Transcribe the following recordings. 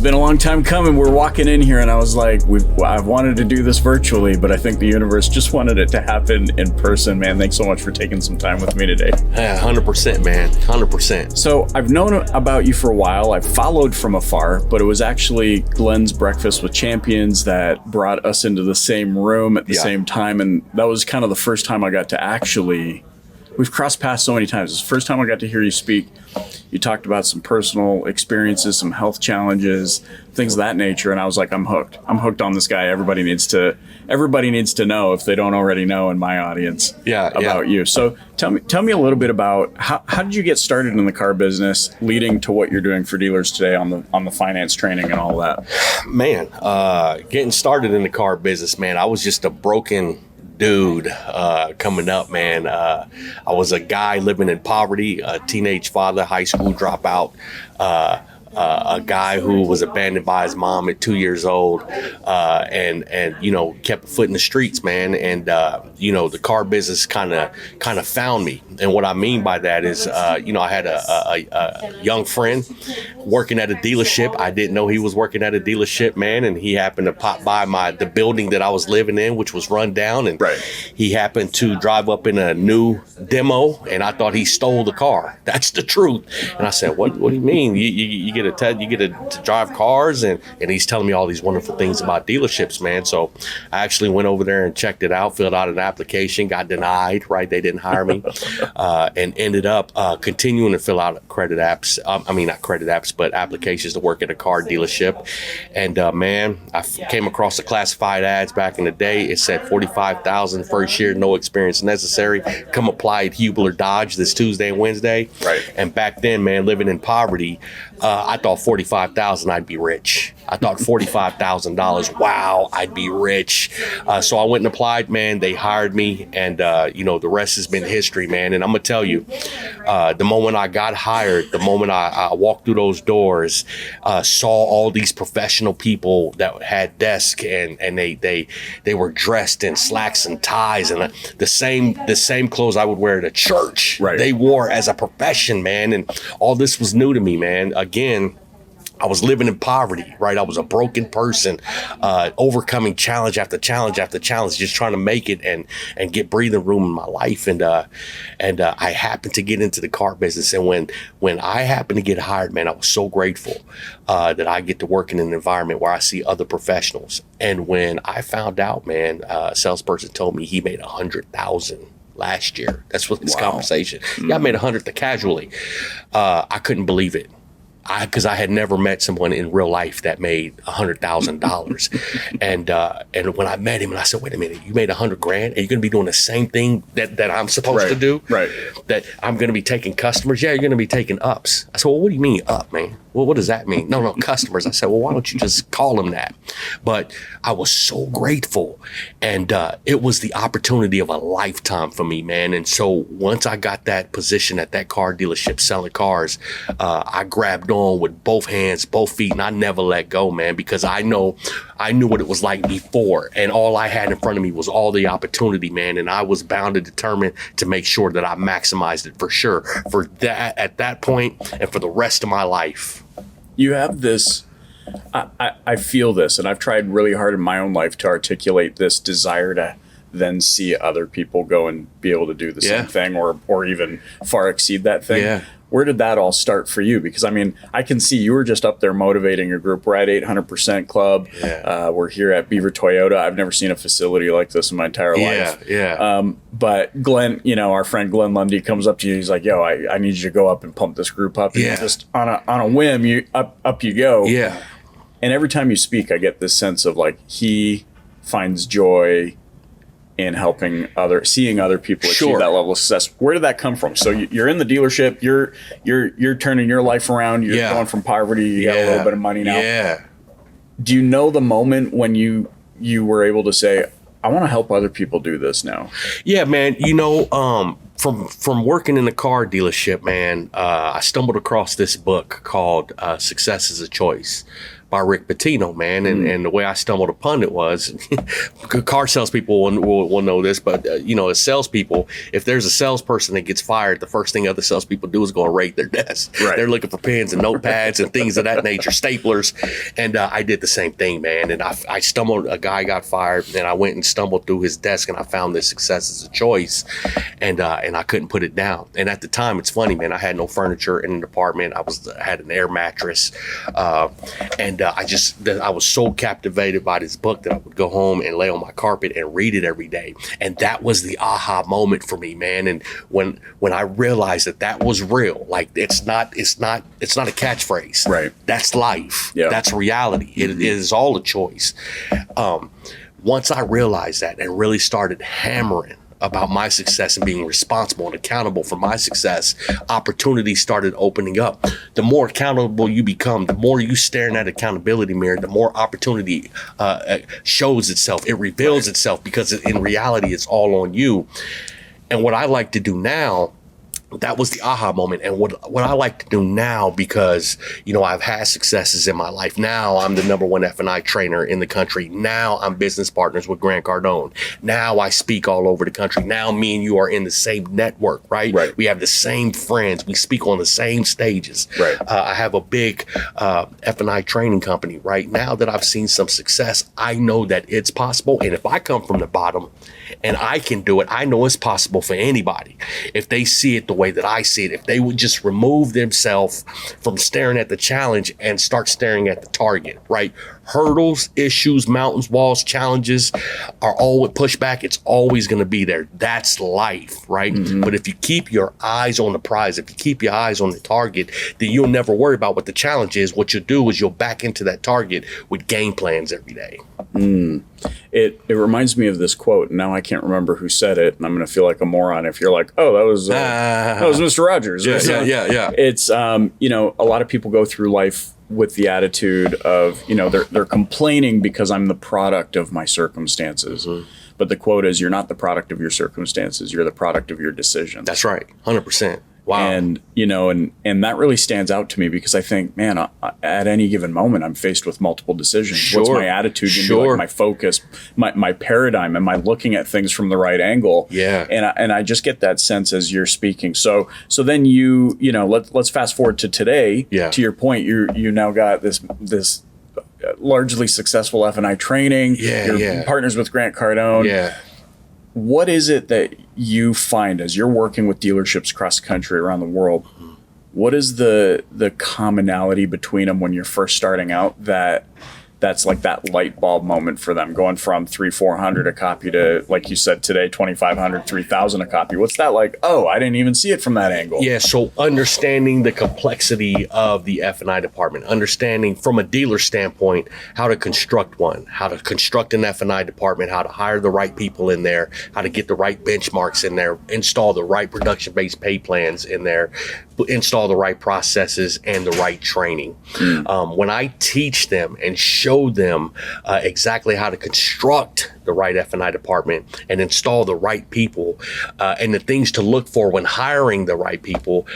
been a long time coming. We're walking in here and I was like, I've wanted to do this virtually, but I think the universe just wanted it to happen in person, man. Thanks so much for taking some time with me today. Yeah, 100%, man. 100%. So I've known about you for a while. I've followed from afar, but it was actually Glenn's Breakfast with Champions that brought us into the same room at the same time. And that was kind of the first time I got to actually, we've crossed paths so many times. It's the first time I got to hear you speak. You talked about some personal experiences, some health challenges, things of that nature. And I was like, I'm hooked. I'm hooked on this guy. Everybody needs to know, if they don't already know in my audience, about you. So tell me a little bit about how did you get started in the car business, leading to what you're doing for dealers today on the finance training and all that? Man, getting started in the car business, man, I was just a broken dude coming up, man. I was a guy living in poverty, a teenage father, high school dropout, a guy who was abandoned by his mom at 2 years old, and you know, kept a foot in the streets, man. And you know, the car business kind of found me. And what I mean by that is, you know, I had a young friend working at a dealership. I didn't know he was working at a dealership, man. And he happened to pop by the building that I was living in, which was run down. And he happened to drive up in a new demo, and I thought he stole the car. That's the truth. And I said, what do you mean? You get to drive cars? And he's telling me all these wonderful things about dealerships, man. So I actually went over there and checked it out, filled out an application, got denied, right? They didn't hire me, and ended up continuing to fill out not credit apps, but applications to work at a car dealership. And man, I came across the classified ads back in the day. It said $45,000 first year, no experience necessary. Come apply at Hubler Dodge this Tuesday and Wednesday. Right. And back then, man, living in poverty, I thought $45,000 I'd be rich. I thought $45,000, wow, I'd be rich. So I went and applied, man. They hired me, and you know, the rest has been history, man. And I'm gonna tell you, the moment I got hired, the moment I walked through those doors, saw all these professional people that had desks, and they were dressed in slacks and ties, and the same clothes I would wear to church. Right. They wore as a profession, man. And all this was new to me, man. Again, I was living in poverty, right? I was a broken person, overcoming challenge after challenge after challenge, just trying to make it and get breathing room in my life. And I happened to get into the car business. And when I happened to get hired, man, I was so grateful that I get to work in an environment where I see other professionals. And when I found out, man, a salesperson told me he made $100,000 last year. That's what this conversation. Yeah, I made 100 casually. I couldn't believe it. Because I had never met someone in real life that made $100,000, and when I met him, and I said, "Wait a minute, you made $100,000? Are you going to be doing the same thing that I'm supposed to do? Right. That I'm going to be taking customers? Yeah, you're going to be taking ups." I said, "Well, what do you mean up, man? Well, what does that mean?" No, customers. I said, "Well, why don't you just call them that?" But I was so grateful, and it was the opportunity of a lifetime for me, man. And so once I got that position at that car dealership selling cars, I grabbed on with both hands, both feet, and I never let go, man, because I knew what it was like before, and all I had in front of me was all the opportunity, man, and I was bound and determined to make sure that I maximized it for sure, for that at that point and for the rest of my life. You have this, I feel this, and I've tried really hard in my own life to articulate this desire to then see other people go and be able to do the same thing, or even far exceed that thing. Yeah. Where did that all start for you? Because I mean, I can see you were just up there motivating your group. We're at 800% Club. Yeah. We're here at Beaver Toyota. I've never seen a facility like this in my entire life. Yeah. But Glenn, you know, our friend Glenn Lundy comes up to you. He's like, "Yo, I need you to go up and pump this group up." And just on a whim, you up you go. Yeah. And every time you speak, I get this sense of like he finds joy in seeing other people achieve that level of success. Where did that come from? So you're in the dealership, you're turning your life around, you're going from poverty, you got a little bit of money now. Yeah. Do you know the moment when you were able to say, "I want to help other people do this now"? Yeah, man. You know, from working in a car dealership, man, I stumbled across this book called Success is a Choice by Rick Pitino, man. And the way I stumbled upon it was, car salespeople will know this, but as salespeople, if there's a salesperson that gets fired, the first thing other salespeople do is go and raid their desk. Right. They're looking for pens and notepads and things of that nature, staplers. And I did the same thing, man. And I stumbled, a guy got fired, and I went and stumbled through his desk, and I found that success is a choice, and I couldn't put it down. And at the time, it's funny, man, I had no furniture in the apartment. I had an air mattress, and I was so captivated by this book that I would go home and lay on my carpet and read it every day. And that was the aha moment for me, man. And when I realized that was real, like it's not a catchphrase. Right. That's life. Yeah. That's reality. It is all a choice. Once I realized that and really started hammering about my success and being responsible and accountable for my success, opportunities started opening up. The more accountable you become, the more you stare in that accountability mirror, the more opportunity shows itself. It reveals itself, because in reality, it's all on you. And what I like to do now, that was the aha moment. And what I like to do now, because, I've had successes in my life. Now I'm the #1 F&I trainer in the country. Now I'm business partners with Grant Cardone. Now I speak all over the country. Now me and you are in the same network, right? We have the same friends. We speak on the same stages. Right. I have a big F&I training company. Right now that I've seen some success, I know that it's possible. And if I come from the bottom and I can do it, I know it's possible for anybody. If they see it the way that I see it, if they would just remove themselves from staring at the challenge and start staring at the target, right? Hurdles, issues, mountains, walls, challenges are always pushback. It's always going to be there. That's life, right? But if you keep your eyes on the prize, if you keep your eyes on the target, then you'll never worry about what the challenge is. What you'll do is you'll back into that target with game plans every day. It reminds me of this quote. Now I can't remember who said it, and I'm going to feel like a moron if you're like, "Oh, that was Mr. Rogers." Yeah. It's a lot of people go through life with the attitude of they're complaining because I'm the product of my circumstances. But the quote is, "You're not the product of your circumstances. You're the product of your decisions." That's right, 100%. Wow. And and that really stands out to me, because I think, man, at any given moment, I'm faced with multiple decisions. Sure. What's my attitude? Like my focus, my paradigm? Am I looking at things from the right angle? Yeah. And I just get that sense as you're speaking. So then let's fast forward to today. Yeah. To your point, you now got this largely successful F&I training. You're partners with Grant Cardone. Yeah. What is it that you find as you're working with dealerships across the country, around the world? What is the commonality between them when you're first starting out that's like that light bulb moment for them, going from 300-400 a copy to, like you said today, 2,500-3,000 a copy? What's that like? Oh, I didn't even see it from that angle. Yeah, so understanding the complexity of the F&I department, understanding from a dealer standpoint how to construct one, how to construct an F&I department, how to hire the right people in there, how to get the right benchmarks in there, install the right production-based pay plans in there, install the right processes and the right training. When I teach them and show them exactly how to construct the right F&I department and install the right people, and the things to look for when hiring the right people,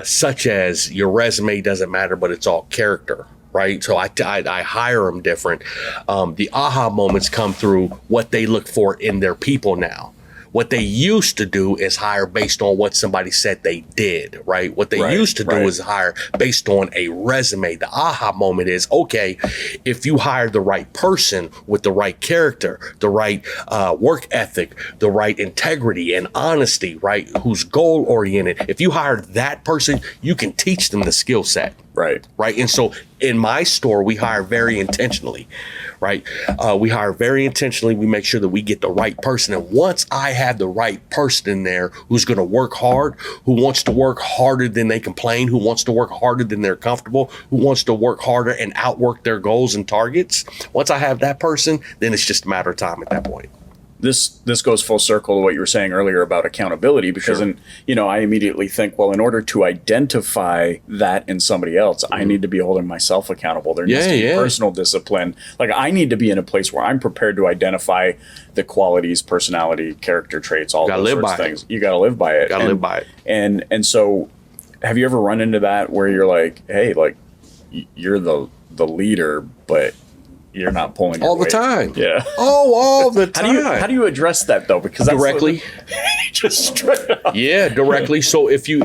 such as your resume doesn't matter, but it's all character. Right. So I hire them different. The aha moments come through what they look for in their people now. What they used to do is hire based on what somebody said they did, right? What they used to do is hire based on a resume. The aha moment is, okay, if you hire the right person with the right character, the right work ethic, the right integrity and honesty, right? Who's goal oriented. If you hire that person, you can teach them the skill set. Right. And so in my store, we hire very intentionally, right? We hire very intentionally. We make sure that we get the right person. And once I have the right person in there who's going to work hard, who wants to work harder than they complain, who wants to work harder than they're comfortable, who wants to work harder and outwork their goals and targets, once I have that person, then it's just a matter of time at that point. This goes full circle to what you were saying earlier about accountability, because I immediately think, well, in order to identify that in somebody else, I need to be holding myself accountable. There needs to be personal discipline. Like, I need to be in a place where I'm prepared to identify the qualities, personality, character traits, all those sorts of things. You got to live by it. Live by it. And so have you ever run into that where you're like, hey, like, you're the the leader, but you're not pulling your all the weight. time. Yeah. Oh, all the time. How do you address that though? Because that's directly, just straight up. yeah, directly. So if you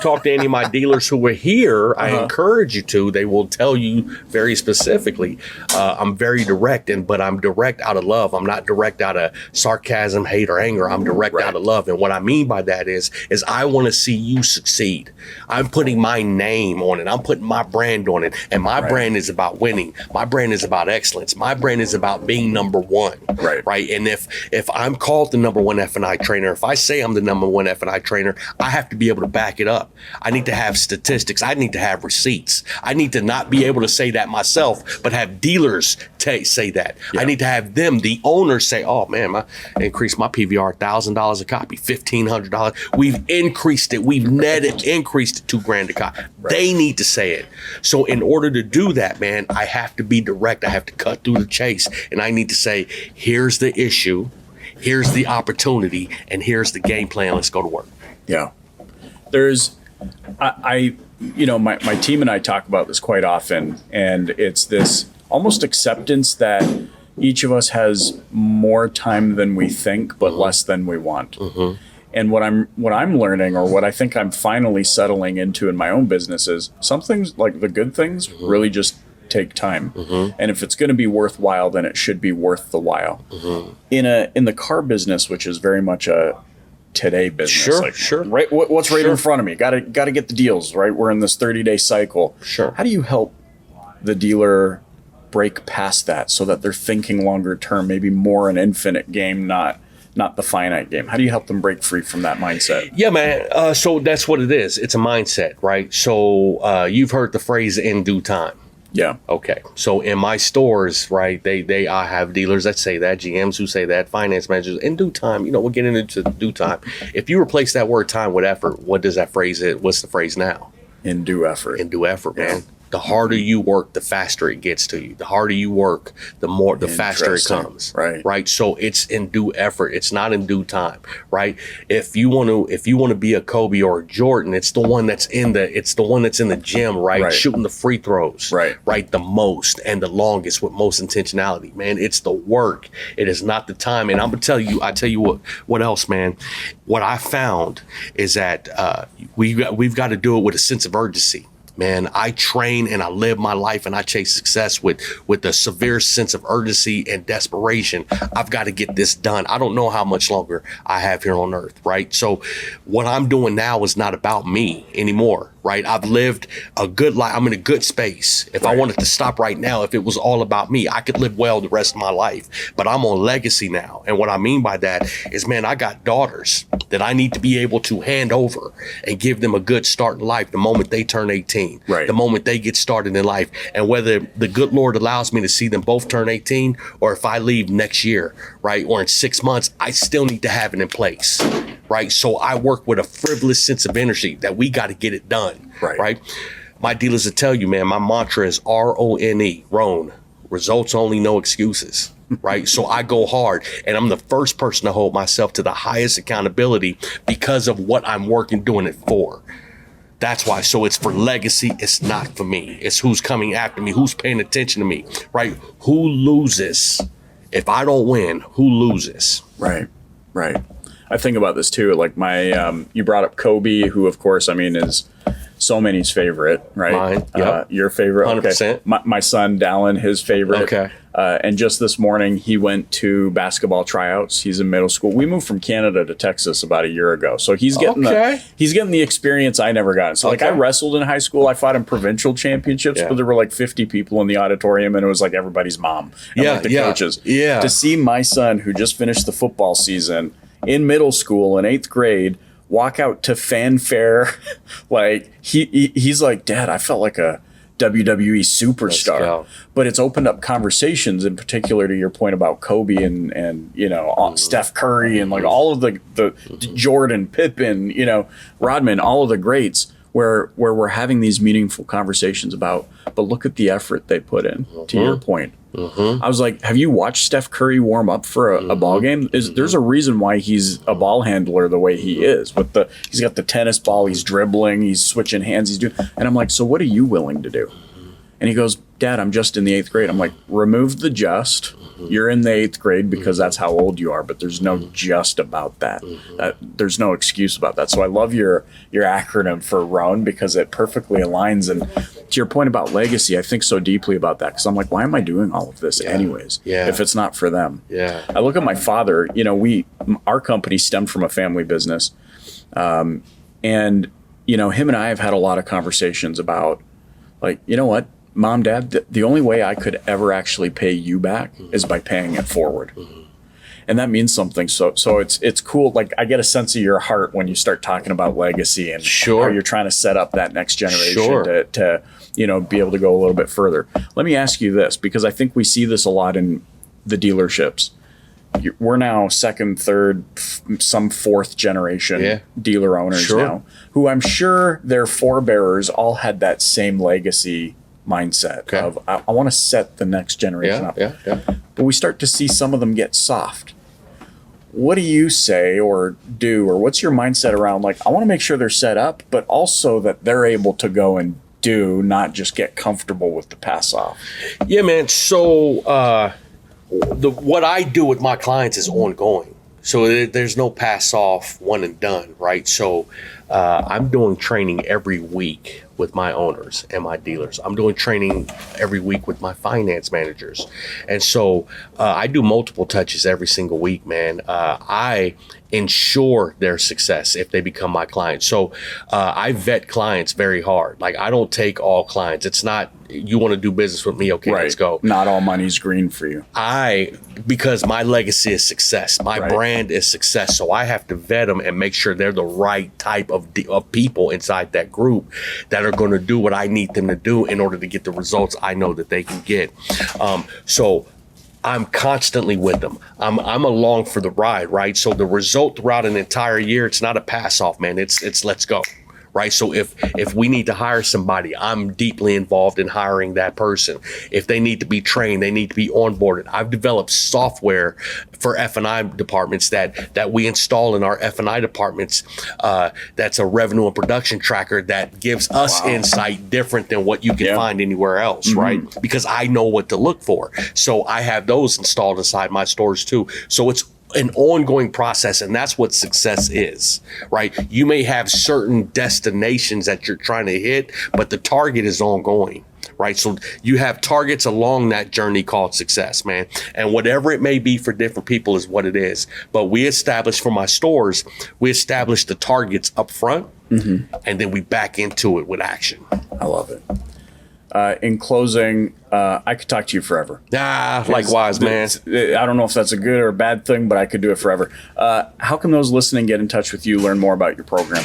talk to any of my dealers who are here, I encourage you to. They will tell you very specifically. I'm very direct, but I'm direct out of love. I'm not direct out of sarcasm, hate, or anger. I'm direct out of love, and what I mean by that is I want to see you succeed. I'm putting my name on it. I'm putting my brand on it, and my brand is about winning. My brand is about excellence. My brand is about being number one. Right. And if I'm called the number one F&I trainer, if I say I'm the number one F&I trainer, I have to be able to back it up. I need to have statistics. I need to have receipts. I need to not be able to say that myself, but have dealers say that. I need to have them, the owners, say, oh man, I increased my PVR $1,000 a copy, $1,500. We've increased it. We've increased it $2,000 a copy. They need to say it. So in order to do that, man, I have to be direct. I have to cut through the chase, and I need to say, here's the issue, here's the opportunity, and here's the game plan. Let's go to work. Yeah. My team and I talk about this quite often, and it's this almost acceptance that each of us has more time than we think, but less than we want. And what I'm learning, or what I think I'm finally settling into in my own business, is some things, like the good things, really just take time. And if it's going to be worthwhile, then it should be worth the while. In the car business, which is very much a today business. Sure. Right. What's right in front of me? Got to get the deals, right? We're in this 30-day cycle. Sure. How do you help the dealer break past that so that they're thinking longer term, maybe more an infinite game, not the finite game? How do you help them break free from that mindset? Yeah, man. So that's what it is. It's a mindset, right? So you've heard the phrase "in due time." Yeah. Okay. So in my stores, right, I have dealers that say that, GMs who say that, finance managers, in due time. We're getting into due time. If you replace that word time with effort, what does that phrase is? What's the phrase now? In due effort. In due effort, man. The harder you work, the faster it gets to you. The harder you work, the faster it comes. Right. So it's in due effort. It's not in due time. Right. If you want to be a Kobe or a Jordan, it's the one that's in the gym, right? Shooting the free throws. Right. The most and the longest with most intentionality. Man, it's the work. It is not the time. And I tell you what else, man. What I found is that we've got to do it with a sense of urgency. Man, I train and I live my life and I chase success with a severe sense of urgency and desperation. I've got to get this done. I don't know how much longer I have here on earth, right? So what I'm doing now is not about me anymore, right? I've lived a good life. I'm in a good space. If I wanted to stop right now, if it was all about me, I could live well the rest of my life. But I'm on legacy now. And what I mean by that is, man, I got daughters that I need to be able to hand over and give them a good start in life the moment they turn 18. The moment they get started in life. And whether the good Lord allows me to see them both turn 18, or if I leave next year, right, or in 6 months, I still need to have it in place, right? So I work with a frivolous sense of energy that we got to get it done, right? My dealers will tell you, man, my mantra is RONE, Roan, results only, no excuses. Right. So I go hard, and I'm the first person to hold myself to the highest accountability because of what I'm doing it for. That's why. So it's for legacy. It's not for me. It's who's coming after me, who's paying attention to me, right? Who loses? If I don't win, who loses? Right. I think about this too. Like you brought up Kobe, who of course, is so many's favorite, right? Mine, yep. Your favorite? 100%. Okay. My son, Dallin, his favorite. Okay. And just this morning, he went to basketball tryouts. He's in middle school. We moved from Canada to Texas about a year ago. So he's getting the experience I never got. So I wrestled in high school. I fought in provincial championships, but there were like 50 people in the auditorium, and it was like everybody's mom and the coaches. Yeah. To see my son, who just finished the football season in middle school in 8th grade, walk out to fanfare, like he's like, Dad, I felt like a WWE superstar. But it's opened up conversations, in particular to your point about Kobe and Steph Curry and like all of the Jordan, Pippen, Rodman, all of the greats, where we're having these meaningful conversations about, but look at the effort they put in, to your point. I was like, have you watched Steph Curry warm up for a ball game? There's a reason why he's a ball handler the way he is. He's got the tennis ball, he's dribbling, he's switching hands, and I'm like, so what are you willing to do? And he goes, Dad, I'm just in the 8th grade. I'm like, remove the just. You're in the 8th grade because that's how old you are, but there's no just about that. There's no excuse about that. So I love your acronym for ROAN because it perfectly aligns. And to your point about legacy, I think so deeply about that because I'm like, why am I doing all of this anyways? If it's not for them. I look at my father, you know, our company stemmed from a family business. And, you know, him and I have had a lot of conversations about like, you know what? Mom, Dad, the only way I could ever actually pay you back is by paying it forward. And that means something. So it's cool. Like I get a sense of your heart when you start talking about legacy and how you're trying to set up that next generation to, you know, be able to go a little bit further. Let me ask you this, because I think we see this a lot in the dealerships. We're now 2nd, 3rd, some 4th generation dealer owners now, who I'm sure their forebearers all had that same legacy mindset of I want to set the next generation up. But we start to see some of them get soft. What do you say or do, or what's your mindset around like, I want to make sure they're set up, but also that they're able to go and do, not just get comfortable with the pass off? Yeah, man. So what I do with my clients is ongoing. So there's no pass off, one and done, right? So I'm doing training every week with my owners and my dealers. I'm doing training every week with my finance managers. And so I do multiple touches every single week, man. I ensure their success if they become my clients. So I vet clients very hard. Like I don't take all clients. It's not, you want to do business with me? Okay, let's go. Not all money's green for you. Because my legacy is success. My brand is success. So I have to vet them and make sure they're the right type of people inside that group that are going to do what I need them to do in order to get the results I know that they can get. So I'm constantly with them. I'm along for the ride, right? So the result throughout an entire year, it's not a pass off, man. It's let's go. Right. So if we need to hire somebody, I'm deeply involved in hiring that person. If they need to be trained, they need to be onboarded. I've developed software for F&I departments that we install in our F&I departments. That's a revenue and production tracker that gives us insight different than what you can find anywhere else. Right. Because I know what to look for. So I have those installed inside my stores, too. So it's an ongoing process, and that's what success is, right? You may have certain destinations that you're trying to hit, but the target is ongoing, right? So you have targets along that journey called success, man. And whatever it may be for different people is what it is. But we establish for my stores, we establish the targets up front, and then we back into it with action. I love it. In closing, I could talk to you forever. Likewise, man. I don't know if that's a good or a bad thing, but I could do it forever. How can those listening get in touch with you, learn more about your program?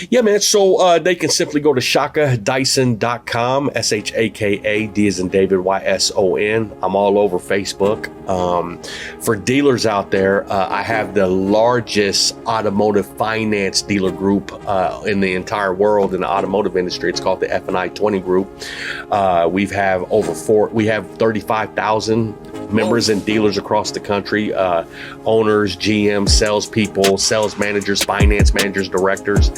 Yeah, man. So they can simply go to shakadyson.com, SHAKA, D as in David, YSON. I'm all over Facebook. For dealers out there, I have the largest automotive finance dealer group in the entire world in the automotive industry. It's called the F&I 20 Group. We have 35,000 members and dealers across the country, owners, GMs, salespeople, sales managers, finance managers, directors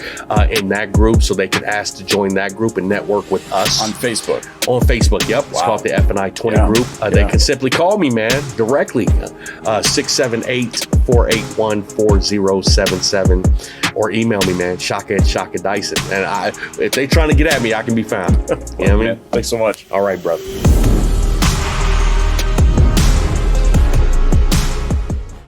in that group. So they can ask to join that group and network with us. On Facebook? On Facebook, yep. It's called the F&I 20 Group. They can simply call me, man, directly, 678-481-4077, or email me, man, Shaka Dyson. And if they trying to get at me, I can be found. You know what I mean? Thanks so much. All right, brother.